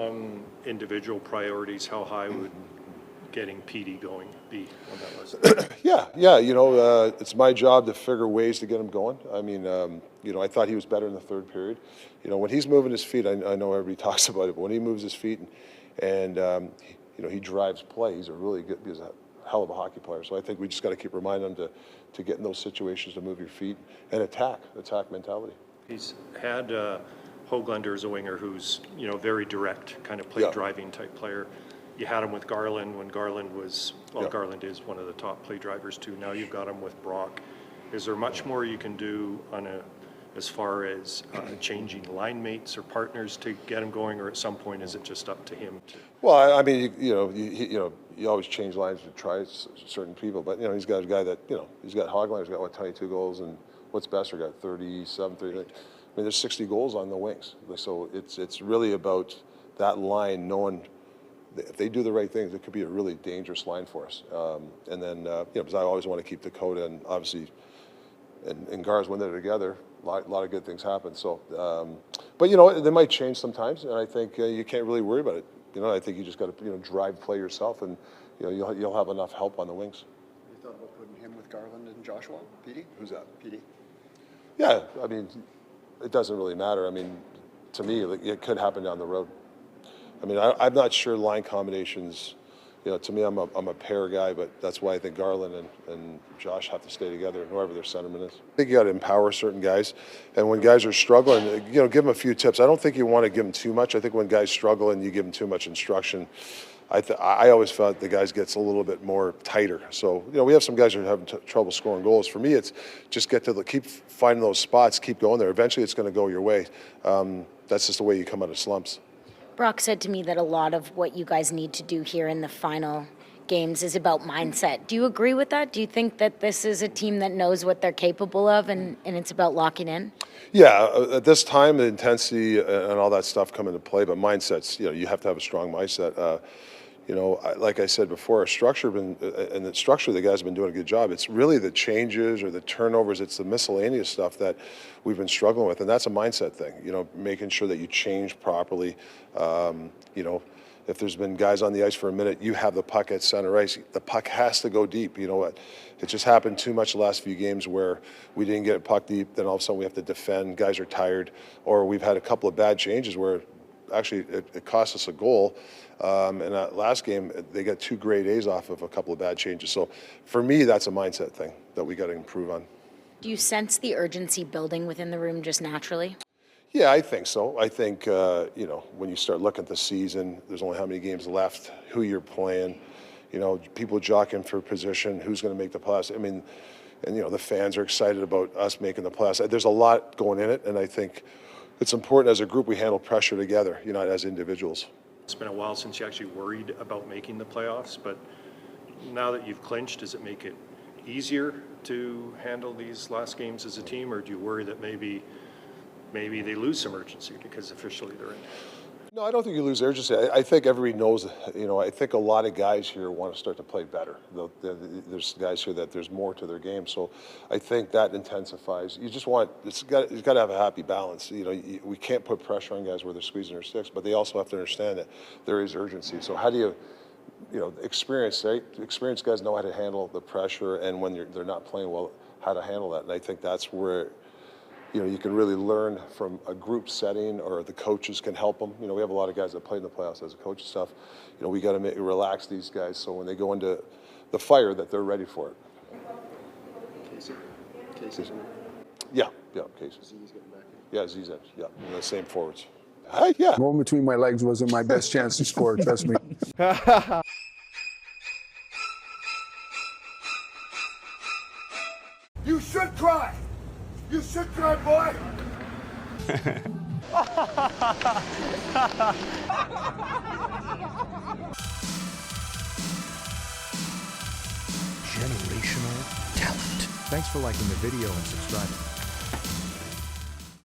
among individual priorities, how high would getting Petey going be on that list? Yeah. It's my job to figure ways to get him going. I mean, I thought he was better in the third period. When he's moving his feet, I know everybody talks about it, but when he moves his feet and he drives play, he's a hell of a hockey player. So I think we just got to keep reminding him to get in those situations, to move your feet and attack mentality. He's had Höglander as a winger who's, very direct, kind of play-driving type player. You had him with Garland when Garland was, Garland is one of the top play drivers too. Now you've got him with Brock. Is there much more you can do as far as changing line mates or partners to get him going, or at some point is it just up to him? Well, I mean, you always change lines to try certain people, but he's got a guy that he's got Höglander's got 22 goals, and what's Besser got 37, 30. I mean, there's 60 goals on the wings, so it's really about that line knowing. If they do the right things, it could be a really dangerous line for us. And then, because I always want to keep Dakota and obviously, and Gars when they're together, a lot of good things happen. So, but they might change sometimes, and I think you can't really worry about it. I think you just got to drive play yourself, and you'll have enough help on the wings. You thought about putting him with Garland and Joshua? Petey? Who's that? Petey. Yeah, I mean, it doesn't really matter. I mean, to me, it could happen down the road. I mean, I'm not sure line combinations. To me, I'm a pair guy, but that's why I think Garland and Josh have to stay together, whoever their centerman is. I think you got to empower certain guys, and when guys are struggling, give them a few tips. I don't think you want to give them too much. I think when guys struggle and you give them too much instruction, I always felt the guys gets a little bit more tighter. So we have some guys who are having trouble scoring goals. For me, it's just keep finding those spots, keep going there. Eventually, it's going to go your way. That's just the way you come out of slumps. Brock said to me that a lot of what you guys need to do here in the final games is about mindset. Do you agree with that? Do you think that this is a team that knows what they're capable of and it's about locking in? Yeah, at this time, the intensity and all that stuff come into play, but mindsets, you have to have a strong mindset. Like I said before, the structure the guys have been doing a good job. It's really the changes or the turnovers, it's the miscellaneous stuff that we've been struggling with, and that's a mindset thing. Making sure that you change properly. If there's been guys on the ice for a minute, you have the puck at center ice. The puck has to go deep. You know what? It just happened too much the last few games where we didn't get a puck deep. Then all of a sudden we have to defend. Guys are tired, or we've had a couple of bad changes where actually it cost us a goal. And that last game, they got 2 grade A's off of a couple of bad changes. So for me, that's a mindset thing that we got to improve on. Do you sense the urgency building within the room just naturally? Yeah, I think so. I think, when you start looking at the season, there's only how many games left, who you're playing, people jockeying for position, who's going to make the playoffs. I mean, and, the fans are excited about us making the playoffs. There's a lot going in it, and I think it's important as a group we handle pressure together, as individuals. It's been a while since you actually worried about making the playoffs, but now that you've clinched, does it make it easier to handle these last games as a team, or do you worry that maybe they lose some urgency because officially they're in? No, I don't think you lose urgency. I think everybody knows, I think a lot of guys here want to start to play better. There's guys here that there's more to their game. So I think that intensifies. You just you've got to have a happy balance. We can't put pressure on guys where they're squeezing their sticks, but they also have to understand that there is urgency. So how do you, experienced guys know how to handle the pressure, and when they're not playing well, how to handle that. And I think that's where you can really learn from a group setting, or the coaches can help them. We have a lot of guys that played in the playoffs as a coach and stuff. We got to relax these guys so when they go into the fire that they're ready for it. Casey. Yeah, Casey. Z's getting back in. Yeah, Z's, yeah, and the same forwards. Yeah. Going between my legs wasn't my best chance to score, trust me. You should cry. You should cry, boy. Generational talent. Thanks for liking the video and subscribing.